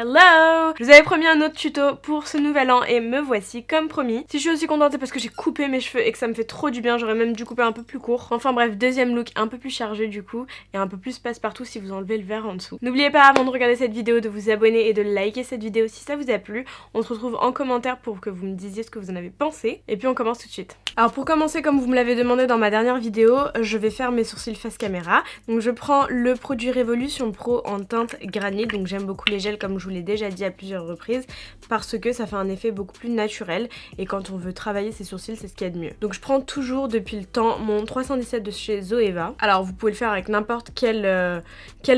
Hello! Je vous avais promis un autre tuto pour ce nouvel an et me voici comme promis. Si je suis aussi contente c'est parce que j'ai coupé mes cheveux et que ça me fait trop du bien, j'aurais même dû couper un peu plus court. Enfin bref, deuxième look un peu plus chargé du coup et un peu plus passe-partout si vous enlevez le verre en dessous. N'oubliez pas avant de regarder cette vidéo de vous abonner et de liker cette vidéo si ça vous a plu. On se retrouve en commentaire pour que vous me disiez ce que vous en avez pensé et puis on commence tout de suite. Alors pour commencer, comme vous me l'avez demandé dans ma dernière vidéo, je vais faire mes sourcils face caméra. Donc je prends le produit Revolution Pro en teinte granit, donc j'aime beaucoup les gels comme je vous l'ai déjà dit à plusieurs reprises parce que ça fait un effet beaucoup plus naturel et quand on veut travailler ses sourcils c'est ce qu'il y a de mieux. Donc je prends toujours depuis le temps mon 317 de chez Zoeva. Alors vous pouvez le faire avec n'importe quel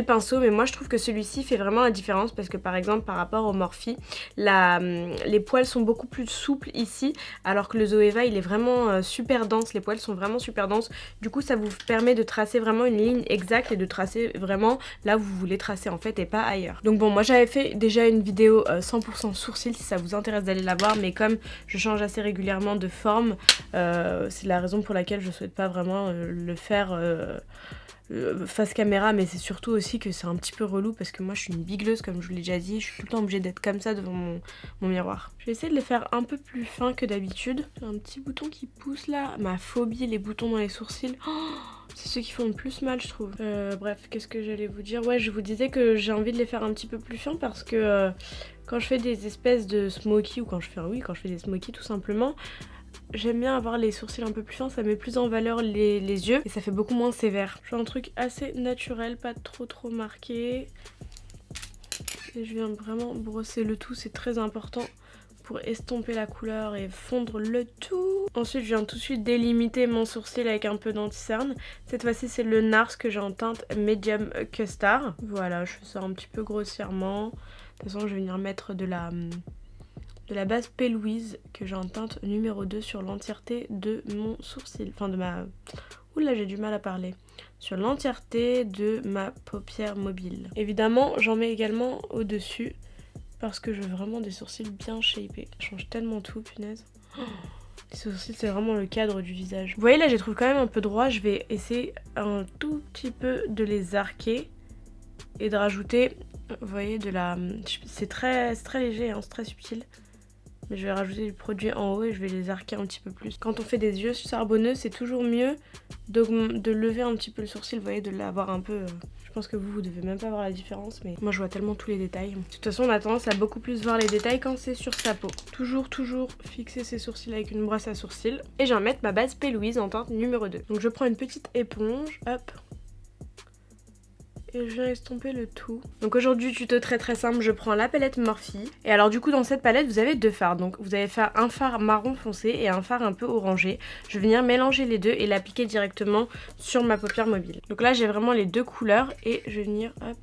pinceau mais moi je trouve que celui-ci fait vraiment la différence parce que par exemple par rapport au Morphe, les poils sont beaucoup plus souples ici alors que le Zoeva il est vraiment super dense, les poils sont vraiment super denses, du coup ça vous permet de tracer vraiment une ligne exacte et de tracer vraiment là où vous voulez tracer en fait et pas ailleurs. Donc bon, moi j'avais fait déjà une vidéo 100% sourcils si ça vous intéresse d'aller la voir, mais comme je change assez régulièrement de forme, c'est la raison pour laquelle je souhaite pas vraiment le faire face caméra, mais c'est surtout aussi que c'est un petit peu relou parce que moi je suis une bigleuse comme je vous l'ai déjà dit, je suis tout le temps obligée d'être comme ça devant mon miroir. Je vais essayer de les faire un peu plus fins que d'habitude. J'ai un petit bouton qui pousse là, ma phobie les boutons dans les sourcils. C'est ceux qui font le plus mal je trouve. Bref, qu'est-ce que j'allais vous dire? Ouais, je vous disais que j'ai envie de les faire un petit peu plus fins parce que quand je fais des espèces de smoky ou quand je fais des smoky tout simplement, j'aime bien avoir les sourcils un peu plus fins, ça met plus en valeur les yeux et ça fait beaucoup moins sévère. Je fais un truc assez naturel, pas trop marqué. Et je viens vraiment brosser le tout, c'est très important pour estomper la couleur et fondre le tout. Ensuite je viens tout de suite délimiter mon sourcil avec un peu d'anti-cerne. Cette fois-ci c'est le NARS que j'ai en teinte Medium Custard. Voilà, je fais ça un petit peu grossièrement. De toute façon je vais venir mettre de la base P. Louise que j'ai en teinte numéro 2 sur l'entièreté de mon sourcil. Enfin de ma... Oula, j'ai du mal à parler. Sur l'entièreté de ma paupière mobile. Évidemment j'en mets également au-dessus parce que je veux vraiment des sourcils bien shapés. Ça change tellement tout, punaise. Les sourcils c'est vraiment le cadre du visage. Vous voyez là, je les trouve quand même un peu droits. Je vais essayer un tout petit peu de les arquer et de rajouter, vous voyez, de la... C'est très léger, hein, c'est très subtil. Mais je vais rajouter du produit en haut et je vais les arquer un petit peu plus. Quand on fait des yeux charbonneux, c'est toujours mieux de lever un petit peu le sourcil, vous voyez, de l'avoir un peu... Je pense que vous devez même pas voir la différence, mais moi je vois tellement tous les détails. De toute façon, on a tendance à beaucoup plus voir les détails quand c'est sur sa peau. Toujours fixer ses sourcils avec une brosse à sourcils. Et je vais mettre ma base P. Louise en teinte numéro 2. Donc je prends une petite éponge, hop. Et je viens estomper le tout. Donc aujourd'hui, tuto très simple, je prends la palette Morphe. Et alors du coup dans cette palette vous avez deux fards. Donc vous allez faire un fard marron foncé et un fard un peu orangé. Je vais venir mélanger les deux et l'appliquer directement sur ma paupière mobile. Donc là j'ai vraiment les deux couleurs et je vais venir, hop.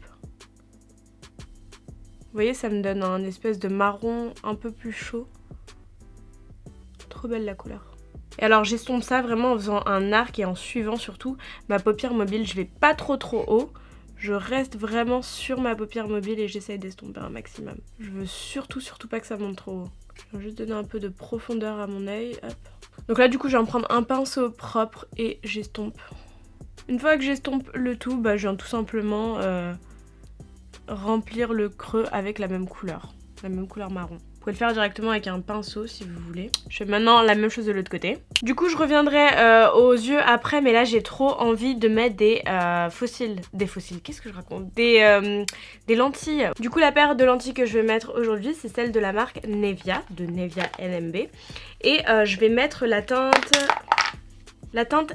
Vous voyez, ça me donne un espèce de marron un peu plus chaud. Trop belle la couleur. Et alors j'estompe ça vraiment en faisant un arc et en suivant surtout ma paupière mobile. Je vais pas trop haut. Je reste vraiment sur ma paupière mobile et j'essaye d'estomper un maximum. Je veux surtout pas que ça monte trop haut. Je vais juste donner un peu de profondeur à mon œil. Hop. Donc là du coup je vais en prendre un pinceau propre et j'estompe. Une fois que j'estompe le tout, je viens tout simplement remplir le creux avec la même couleur marron. Vous pouvez le faire directement avec un pinceau si vous voulez. Je fais maintenant la même chose de l'autre côté. Du coup je reviendrai aux yeux après, mais là j'ai trop envie de mettre des fossiles. Des fossiles, qu'est-ce que je raconte? Des lentilles. Du coup la paire de lentilles que je vais mettre aujourd'hui c'est celle de la marque Nevia, de Nevia NMB. Et je vais mettre la teinte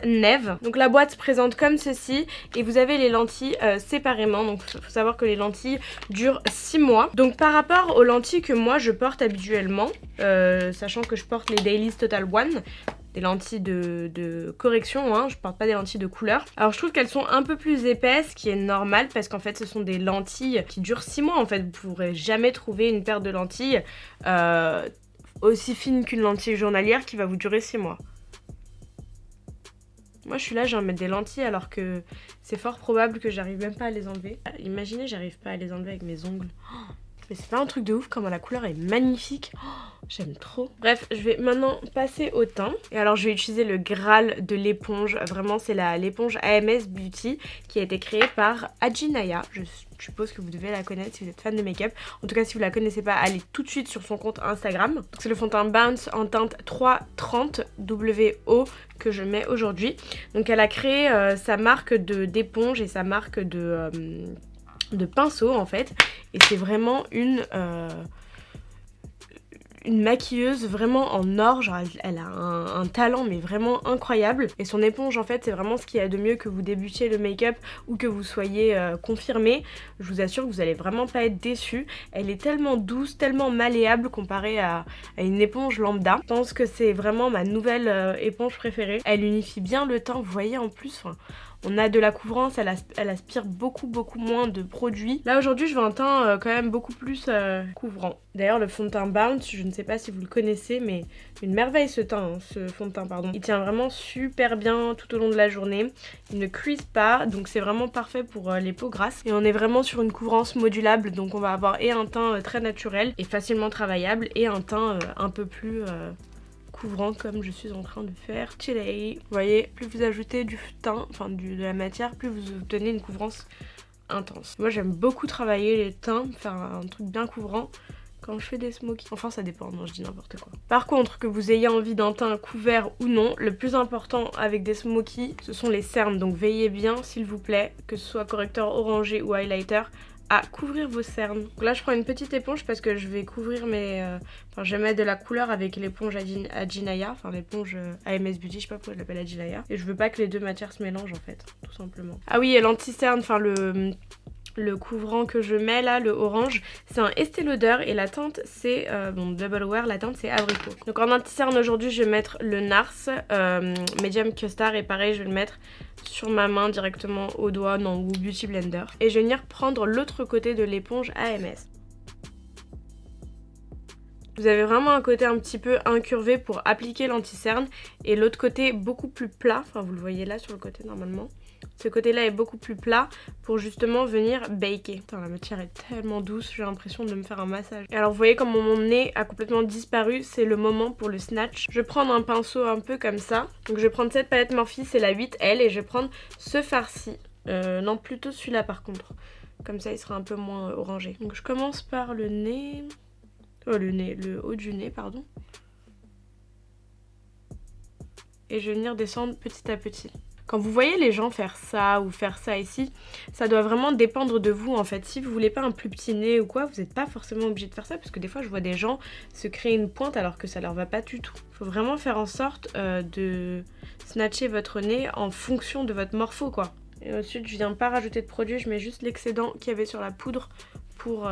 Neve. Donc la boîte se présente comme ceci et vous avez les lentilles séparément. Donc il faut savoir que les lentilles durent 6 mois. Donc par rapport aux lentilles que moi je porte habituellement, sachant que je porte les Dailies Total One, des lentilles de correction, hein, je porte pas des lentilles de couleur. Alors je trouve qu'elles sont un peu plus épaisses, ce qui est normal parce qu'en fait ce sont des lentilles qui durent 6 mois en fait. Vous pourrez jamais trouver une paire de lentilles aussi fine qu'une lentille journalière qui va vous durer 6 mois. Moi je suis là, j'ai envie de mettre des lentilles alors que c'est fort probable que j'arrive même pas à les enlever. Imaginez, j'arrive pas à les enlever avec mes ongles. Mais c'est pas un truc de ouf comment la couleur est magnifique. Oh, j'aime trop. Bref, je vais maintenant passer au teint. Et alors je vais utiliser le Graal de l'éponge. Vraiment c'est l'éponge AMS Beauty qui a été créée par Ajinaya. Je suppose que vous devez la connaître si vous êtes fan de make-up. En tout cas si vous la connaissez pas, allez tout de suite sur son compte Instagram. C'est le fond de teint Bounce en teinte 330 WO que je mets aujourd'hui. Donc elle a créé sa marque d'éponge et sa marque de pinceau en fait. Et c'est vraiment une maquilleuse vraiment en or, genre elle a un talent mais vraiment incroyable. Et son éponge en fait c'est vraiment ce qu'il y a de mieux, que vous débutiez le make-up ou que vous soyez confirmé. Je vous assure que vous allez vraiment pas être déçus. Elle est tellement douce, tellement malléable comparée à une éponge lambda. Je pense que c'est vraiment ma nouvelle éponge préférée. Elle unifie bien le teint, vous voyez en plus, on a de la couvrance, elle aspire beaucoup moins de produits. Là aujourd'hui je veux un teint quand même beaucoup plus couvrant. D'ailleurs le fond de teint Bounce, je ne sais pas si vous le connaissez mais une merveille ce teint, ce fond de teint pardon. Il tient vraiment super bien tout au long de la journée. Il ne cuise pas donc c'est vraiment parfait pour les peaux grasses. Et on est vraiment sur une couvrance modulable donc on va avoir et un teint très naturel et facilement travaillable et un teint un peu plus couvrant comme je suis en train de faire today. Vous voyez, plus vous ajoutez du teint, enfin de la matière, plus vous obtenez une couvrance intense. Moi j'aime beaucoup travailler les teints, faire un truc bien couvrant quand je fais des smokies. Enfin ça dépend, non je dis n'importe quoi. Par contre, que vous ayez envie d'un teint couvert ou non, le plus important avec des smokies, ce sont les cernes. Donc veillez bien s'il vous plaît, que ce soit correcteur orangé ou highlighter, à couvrir vos cernes. Donc là je prends une petite éponge parce que je vais couvrir enfin je vais mettre de la couleur avec l'éponge Ajinaya, enfin l'éponge AMS Beauty, je sais pas pourquoi je l'appelle Ajinaya. Et je veux pas que les deux matières se mélangent en fait, tout simplement. Ah oui, et l'anti-cerne, enfin le couvrant que je mets là, le orange, c'est un Estée Lauder et la teinte c'est, Double Wear, la teinte c'est abricot. Donc en anti-cerne aujourd'hui je vais mettre le Nars Medium Custard et pareil je vais le mettre sur ma main directement au doigt ou Beauty Blender. Et je vais venir prendre l'autre côté de l'éponge AMS. Vous avez vraiment un côté un petit peu incurvé pour appliquer l'anti-cerne et l'autre côté beaucoup plus plat, enfin vous le voyez là sur le côté normalement. Ce côté-là est beaucoup plus plat pour justement venir baker. Putain, la matière est tellement douce, j'ai l'impression de me faire un massage. Et alors vous voyez comme mon nez a complètement disparu, c'est le moment pour le snatch. Je vais prendre un pinceau un peu comme ça. Donc je vais prendre cette palette Morphe, c'est la 8L et je vais prendre ce farci. Non, plutôt celui-là par contre. Comme ça il sera un peu moins orangé. Donc je commence par le nez. Oh le haut du nez pardon. Et je vais venir descendre petit à petit. Quand vous voyez les gens faire ça ou faire ça ici, ça doit vraiment dépendre de vous en fait. Si vous voulez pas un plus petit nez ou quoi, vous n'êtes pas forcément obligé de faire ça parce que des fois je vois des gens se créer une pointe alors que ça leur va pas du tout. Il faut vraiment faire en sorte de snatcher votre nez en fonction de votre morpho quoi. Et ensuite je viens pas rajouter de produit, je mets juste l'excédent qu'il y avait sur la poudre pour,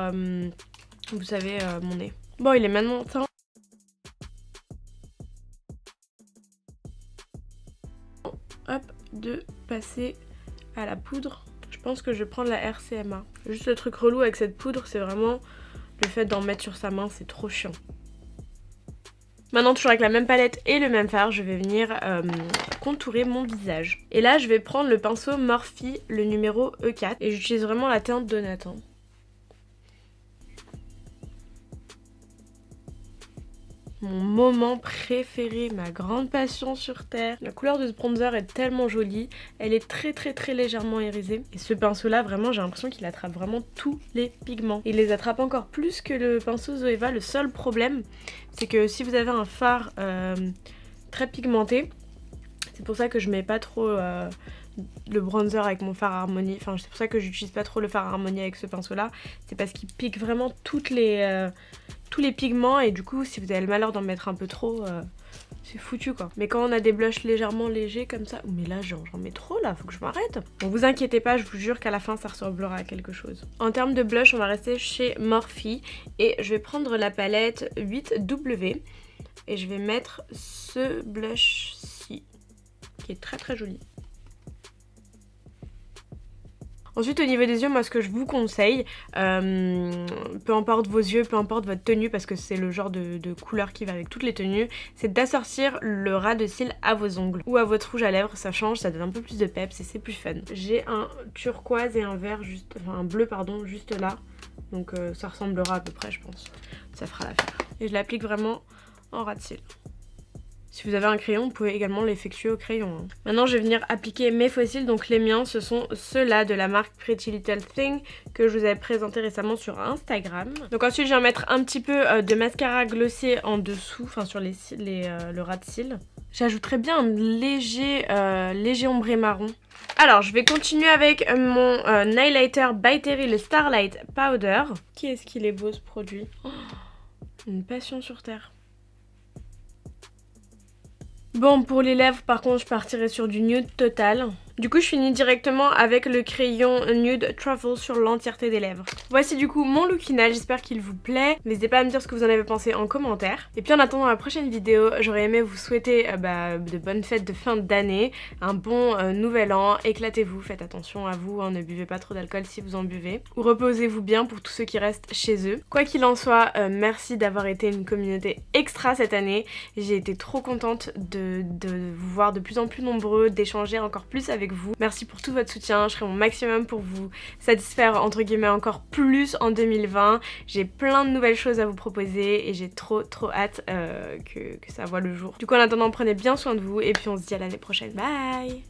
vous savez, mon nez. Bon il est maintenant temps. Hop, de passer à la poudre. Je pense que je vais prendre la RCMA. Juste le truc relou avec cette poudre, c'est vraiment le fait d'en mettre sur sa main, c'est trop chiant. Maintenant, toujours avec la même palette et le même fard, je vais venir contourer mon visage. Et là, je vais prendre le pinceau Morphe, le numéro E4. Et j'utilise vraiment la teinte Donatan. Mon moment préféré, ma grande passion sur terre. La couleur de ce bronzer est tellement jolie. Elle est très légèrement irisée. Et ce pinceau là, vraiment, j'ai l'impression qu'il attrape vraiment tous les pigments. Il les attrape encore plus que le pinceau Zoeva. Le seul problème, c'est que si vous avez un fard très pigmenté, c'est pour ça que je mets pas trop le bronzer avec mon fard Harmony. Enfin, c'est pour ça que j'utilise pas trop le fard Harmony avec ce pinceau là. C'est parce qu'il pique vraiment tous les pigments et du coup si vous avez le malheur d'en mettre un peu trop, c'est foutu quoi. Mais quand on a des blushs légèrement légers comme ça, mais là j'en mets trop là, faut que je m'arrête. Bon vous inquiétez pas, je vous jure qu'à la fin ça ressemblera à quelque chose. En termes de blush, on va rester chez Morphe et je vais prendre la palette 8W et je vais mettre ce blush-ci qui est très joli. Ensuite au niveau des yeux, moi ce que je vous conseille, peu importe vos yeux, peu importe votre tenue, parce que c'est le genre de couleur qui va avec toutes les tenues, c'est d'assortir le ras de cils à vos ongles ou à votre rouge à lèvres, ça change, ça donne un peu plus de peps et c'est plus fun. J'ai un turquoise et un vert juste, enfin un bleu pardon, juste là, Donc ça ressemblera à peu près, je pense. Ça fera l'affaire. Et je l'applique vraiment en ras de cils. Si vous avez un crayon, vous pouvez également l'effectuer au crayon. Hein. Maintenant, je vais venir appliquer mes faux cils. Donc les miens, ce sont ceux-là de la marque Pretty Little Thing que je vous avais présenté récemment sur Instagram. Donc ensuite, je vais mettre un petit peu de mascara glossé en dessous, enfin sur le ras de cils. J'ajouterai bien un léger ombré marron. Alors, je vais continuer avec mon highlighter by Terry, le Starlight Powder. Qui est-ce qu'il est beau ce produit? Oh, une passion sur terre. Bon, pour les lèvres, par contre, je partirai sur du nude total. Du coup, je finis directement avec le crayon Nude Truffle sur l'entièreté des lèvres. Voici du coup mon look final, j'espère qu'il vous plaît. N'hésitez pas à me dire ce que vous en avez pensé en commentaire. Et puis en attendant la prochaine vidéo, j'aurais aimé vous souhaiter de bonnes fêtes de fin d'année, un bon nouvel an, éclatez-vous, faites attention à vous, hein, ne buvez pas trop d'alcool si vous en buvez. Ou reposez-vous bien pour tous ceux qui restent chez eux. Quoi qu'il en soit, merci d'avoir été une communauté extra cette année. J'ai été trop contente de vous voir de plus en plus nombreux, d'échanger encore plus avec vous. Merci pour tout votre soutien, je ferai mon maximum pour vous satisfaire entre guillemets encore plus en 2020. J'ai plein de nouvelles choses à vous proposer et j'ai trop hâte que ça voit le jour. Du coup en attendant, prenez bien soin de vous et puis on se dit à l'année prochaine. Bye!